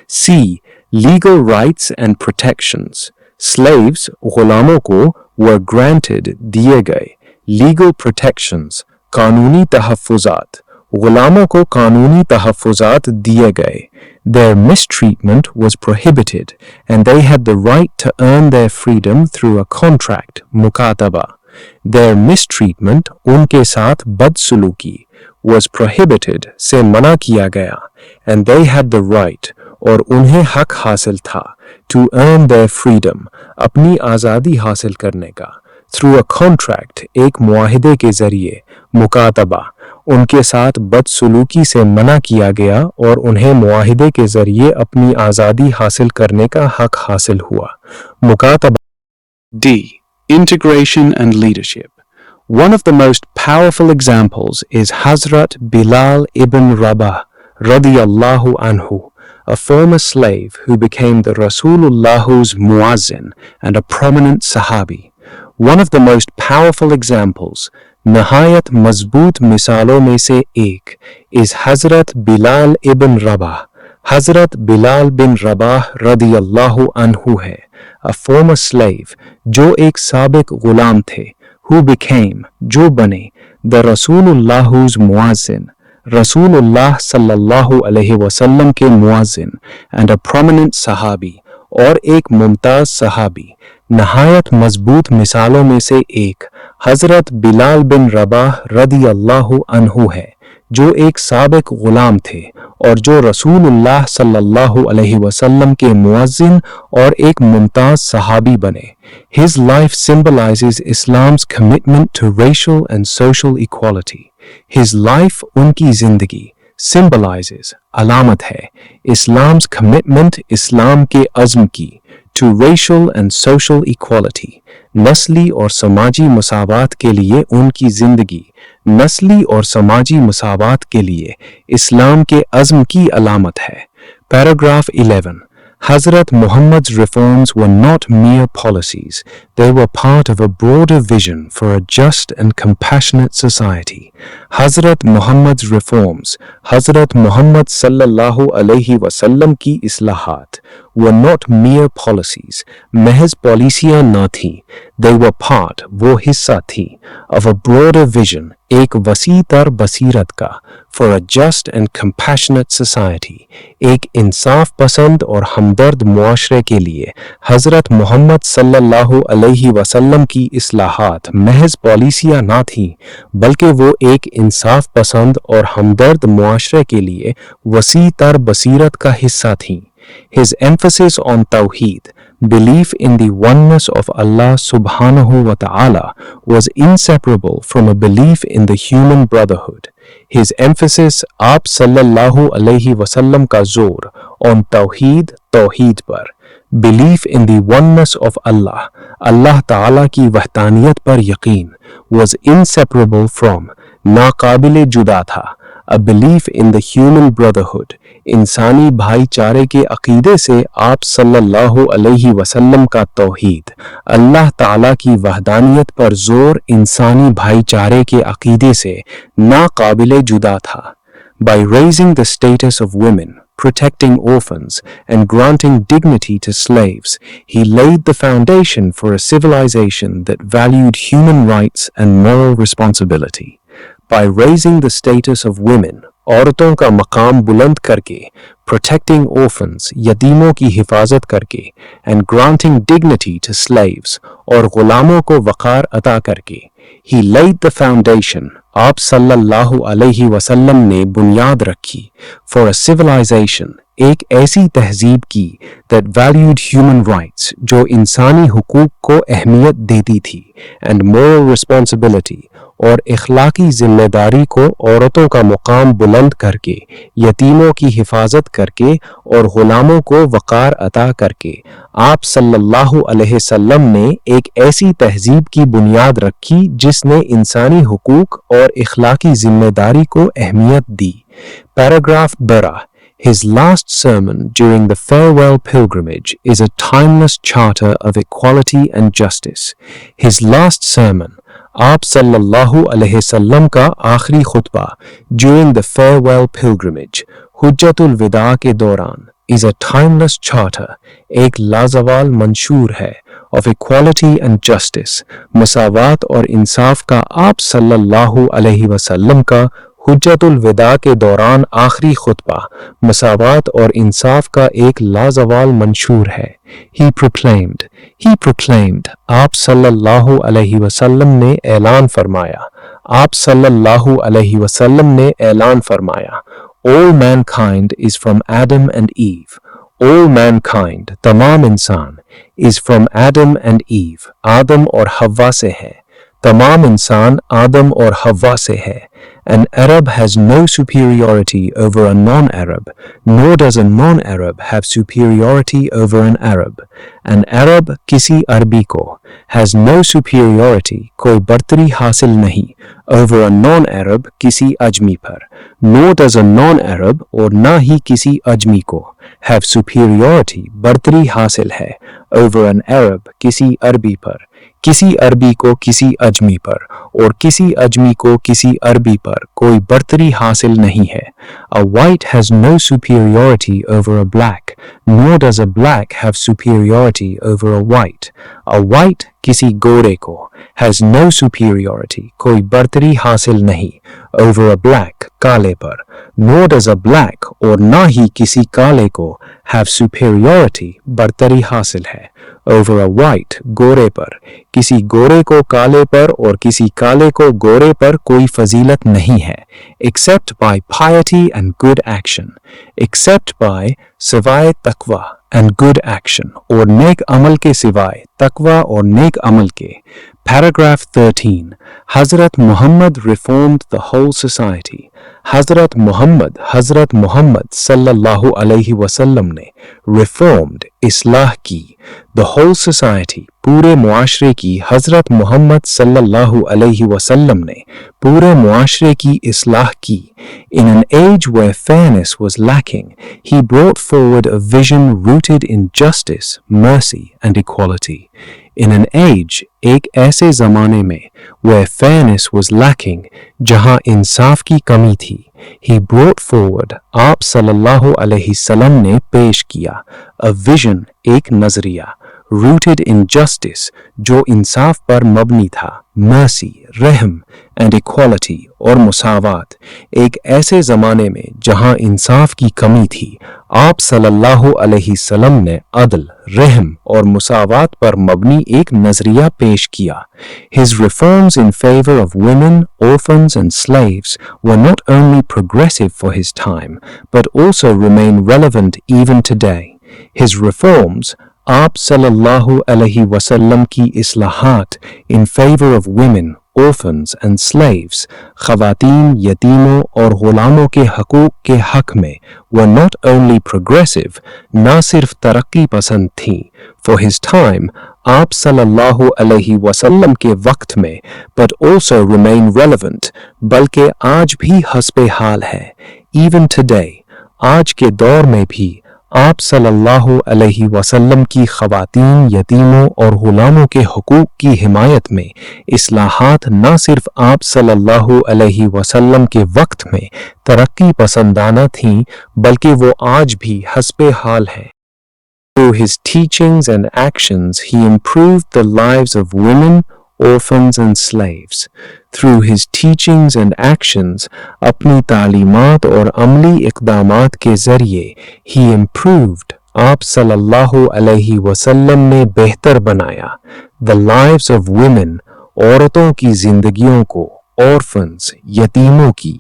C. Legal rights and protections. Slaves, गुलामों को, were granted, दिए गए, legal protections, कानूनी तहफ़्फ़ुज़ात, गुलामों को कानूनी तहफ़्फ़ुज़ात दिए गए। Their mistreatment was prohibited and they had the right to earn their freedom through a contract, मुकातबा। Their mistreatment, उनके साथ बदसलूकी, was prohibited, से मना किया गया, and they had the right, और उन्हें हक हासिल था, to earn their freedom, अपनी आज़ादी हासिल करने का, through a contract, एक मुआहिदे के ज़रिए, मुकातबा। उनके साथ बदसलूकी से मना किया गया और उन्हें मुआहिदे के ज़रिए अपनी आज़ादी हासिल करने का हक हासिल हुआ, मुकातबा। D. Integration and leadership. One of the most powerful examples is Hazrat Bilal ibn Rabah radiyallahu anhu, a former slave who became the Rasulullah's muazzin and a prominent Sahabi. One of the most powerful examples, नहायत मजबूत मिसालों में से एक, is Hazrat Bilal ibn Rabah. Hazrat Bilal bin Rabah radiyallahu anhu है, a former slave, जो एक साबिक गुलाम थे, who became, जो बने, the Rasulullah's muazzin, रसूलुल्लाह सल्लल्लाहु अलैहि वसल्लम के मुआज़िन, and a prominent sahabi, और एक मुमताज़ सहाबी। नहायत मजबूत मिसालों में से एक हज़रत बिलाल बिन रबाह रदियल्लाहु अन्हु है, जो एक साबिक गुलाम थे और जो रसूलुल्लाह सल्लल्लाहु अलैहि वसल्लम के मुअज्जिन और एक मुमताज़ सहाबी बने। His life symbolizes Islam's commitment to racial and social equality. His life, उनकी जिंदगी, symbolizes, अलामत है, Islam's commitment, इस्लाम के अज़्म की, to racial and social equality, नस्ली और समाजी मसावात के लिए उनकी जिंदगी, नस्ली और समाजी मसावात के लिए इस्लाम के अज़्म की अलामत है। Paragraph 11. Hazrat Muhammad's reforms were not mere policies, they were part of a broader vision for a just and compassionate society. Hazrat Muhammad's reforms, Hazrat Muhammad sallallahu alaihi wasallam की इस्लाहात, were not mere policies, महज पॉलिसियां न थीं, they were part, वो हिस्सा थी, of a broader vision, एक वसी तर बसीरत का, for a just and compassionate society, एक इंसाफ पसंद और हमदर्द मुआशरे के लिए हज़रत मोहम्मद सल्लल्लाहु अलैहि वसल्लम की इस्लाहात महज पॉलिसियां ना थीं, बल्कि वो एक इंसाफ पसंद और हमदर्द मुआशरे के लिए वसी तर बसीरत का हिस्सा थीं. His emphasis on Tawheed, belief in the oneness of Allah subhanahu wa ta'ala, was inseparable from a belief in the human brotherhood. His emphasis, Aap sallallahu alayhi wasallam ka zor on Tawheed par, belief in the oneness of Allah, Allah ta'ala ki wahdaniyat par yaqeen, was inseparable from, नाकाबिले जुदा था, a belief in the human brotherhood, इंसानी भाईचारे के अकीदे से आप सल्लल्लाहु अलैहि वसल्लम का तौहीद, अल्लाह ताला की वहदानियत पर जोर इंसानी भाईचारे के अकीदे से नाकाबिले जुदा था. By raising the status of women, protecting orphans, and granting dignity to slaves, he laid the foundation for a civilization that valued human rights and moral responsibility. By raising the status of women, औरतों का मकाम बुलंद करके, protecting orphans, यतीमों की हिफाजत करके, and granting dignity to slaves, और गुलामों को वक़ार अता करके, he laid the foundation, आप सल्लल्लाहु अलैहि वसल्लम ने बुनियाद रखी, for a civilization, एक ऐसी तहजीब की that valued human rights, जो इंसानी हुकूक को अहमियत देती थी, and moral responsibility, और इखलाकी जिम्मेदारी को औरतों का मुकाम बुलंद करके, यतीमों की हिफाजत करके और गुलामों को वक़ार अता करके, आप सल्लल्लाहु अलैहि वसल्लम ने एक ऐसी तहजीब की बुनियाद रखी जिसने इंसानी हुकूक और इखलाकी जिम्मेदारी को अहमियत दी. Paragraph 12. His last sermon during the farewell pilgrimage is a timeless charter of equality and justice. His last sermon, आप सल्लल्लाहु अलैहि वसल्लम का आखिरी खुतबा during the farewell pilgrimage, हुज्जतुल विदा के दौरान, is a timeless charter, एक लाजवाल मंशूर है, of equality and justice, मसावात और इंसाफ का आप सल्लल्लाहु अलैहि वसल्लम का हुज्जतुल विदा के दौरान आखिरी खुतबा मसावात और इंसाफ का एक लाजवाल मंशूर है. He proclaimed, आप सल्लल्लाहु अलैहि वसल्लम ने ऐलान फरमाया, आप सल्लल्लाहु अलैहि वसल्लम ने ऐलान फरमाया, all mankind is from Adam and Eve. All mankind, तमाम इंसान, is from Adam and Eve, आदम और हव्वा से है. तमाम इंसान आदम और हव्वा से है. An Arab has no superiority over a non-Arab, nor does a non-Arab have superiority over an Arab. An Arab किसी अरबी को has no superiority, कोई बर्तरी हासिल नहीं, over a non-Arab किसी अजमी पर. Nor does a non-Arab और ना ही किसी अजमी को have superiority, बर्तरी हासिल है, over an Arab किसी अरबी पर. किसी अरबी को किसी अजमी पर और किसी अजमी को किसी अरबी पर कोई बर्तरी हासिल नहीं है. A white has no superiority over a black, nor does a black have superiority over a white. A white किसी गोरे को has no superiority, कोई बर्तरी हासिल नहीं, over a black, काले पर. Nor does a black और ना ही किसी काले को have superiority, बर्तरी हासिल है, over a white, गोरे पर. किसी गोरे को काले पर और किसी काले को गोरे पर कोई फजीलत नहीं है, except by piety and good action, except by सिवाय तकवा and good action, और नेक अमल के सिवाय तकवा और नेक अमल के. Paragraph 13. Hazrat Muhammad reformed the whole society. Hazrat Muhammad sallallahu alaihi wasallam ने reformed, islah की, the whole society, पूरे मुआशरे की. हज़रत मोहम्मद सल्लल्लाहु अलैहि वसल्लम ने पूरे मुआशरे की इस्लाह की. In an age where fairness was lacking, he brought forward a vision rooted in justice, mercy and equality. In an age, एक ऐसे ज़माने में, where fairness was lacking, जहाँ इंसाफ की कमी थी, he brought forward, आप सल्लल्लाहु अलैहि वसल्लम ने पेश किया, a vision, एक नज़रिया, rooted in justice, जो इंसाफ पर मबनी था, mercy, रहम, and equality, और मुसावात, एक ऐसे ज़माने में जहाँ इंसाफ की कमी थी, आप सल्लल्लाहु अलैहि वसल्लम ने अदल, रहम और मुसावात पर मबनी एक नज़रिया पेश किया. His reforms in favor of women, orphans and slaves were not only progressive for his time, but also remain relevant even today. His reforms, आप सल्लल्लाहु अलैहि वसल्लम की इस्लाहात in favor of women, orphans and slaves, ख़वातीन, यतीमों और ग़ुलामों के हकूक़ के हक़ में, were not only progressive, ना सिर्फ तरक्की पसंद थीं, for his time, आप सल्लल्लाहु अलैहि वसल्लम के वक्त में, but also remain relevant, बल्कि आज भी हस्बे हाल है, even today, आज के दौर में भी, आप सल्लल्लाहु अलैहि वसल्लम की ख़वातीन, यतीमों और ग़ुलामों के हुकूक की हिमायत में इस्लाहात न सिर्फ आप सल्लल्लाहु अलैहि वसल्लम के वक्त में तरक्की पसंदाना थीं, बल्कि वो आज भी हस्बे हाल हैं. Through his teachings and actions, he improved the lives of women, orphans and slaves. Through his teachings and actions, अपनी तालीमात और अमली इक़दामात के ज़रिए, he improved, आप सल्लल्लाहु अलैहि वसल्लम ने बेहतर बनाया, the lives of women, औरतों की ज़िंदगियों को, orphans, यतीमों की,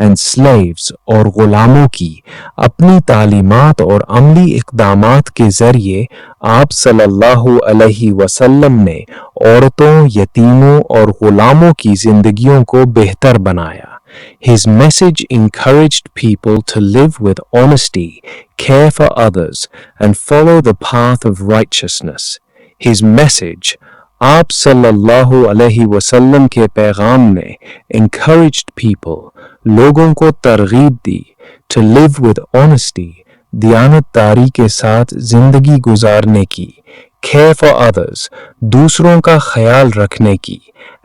and slaves, और ग़ुलामों की, अपनी तालीमात और अमली इक़दामात के ज़रिए आप सल्लल्लाहु अलैहि वसल्लम ने औरतों, यतीमों और ग़ुलामों की ज़िंदगियों को बेहतर बनाया. His message encouraged people to live with honesty, care for others, and follow the path of righteousness. His message, आप सल्लल्लाहु अलैहि वसल्लम के पैगाम ने encouraged people, लोगों को तरगीब दी, to live with honesty, दियानतदारी के साथ जिंदगी गुजारने की, care for others, दूसरों का ख्याल रखने की,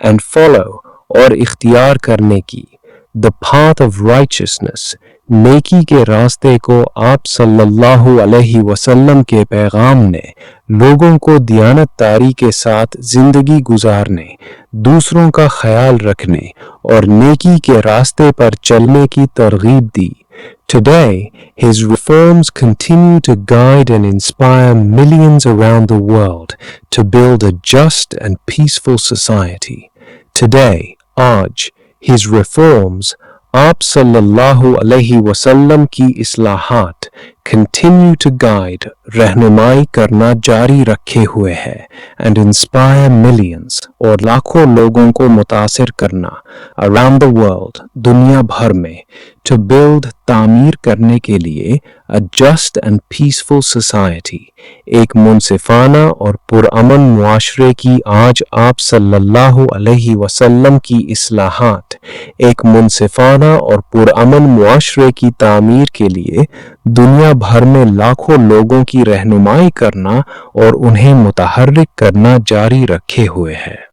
and follow, और इख्तियार करने की, the path of righteousness, नेकी के रास्ते को आप सल्लल्लाहु अलैहि वसल्लम के पैगाम ने लोगों को दियानतदारी के साथ जिंदगी गुजारने, दूसरों का ख्याल रखने और नेकी के रास्ते पर चलने की तरगीब दी. Today, his reforms continue to guide and inspire millions around the world to build a just and peaceful society. Today, आज, his reforms, आप सल्लल्लाहु अलैहि वसल्लम की इस्लाहात continue to guide, रहनुमाई करना जारी रखे हुए है, and inspire millions, और लाखों लोगों को मुतासिर करना, around the world, दुनिया भर में, to build, तामीर करने के लिए, a just and peaceful society, एक मुनसिफाना और पुरअमन मुआशरे की आज आप सल्लल्लाहु अलैहि वसल्लम की इस्लाहात, एक मुनसिफाना और पुरअमन मुआशरे की तामीर के लिए दुनिया भर में लाखों लोगों की रहनुमाई करना और उन्हें मुतहर्रिक करना जारी रखे हुए है.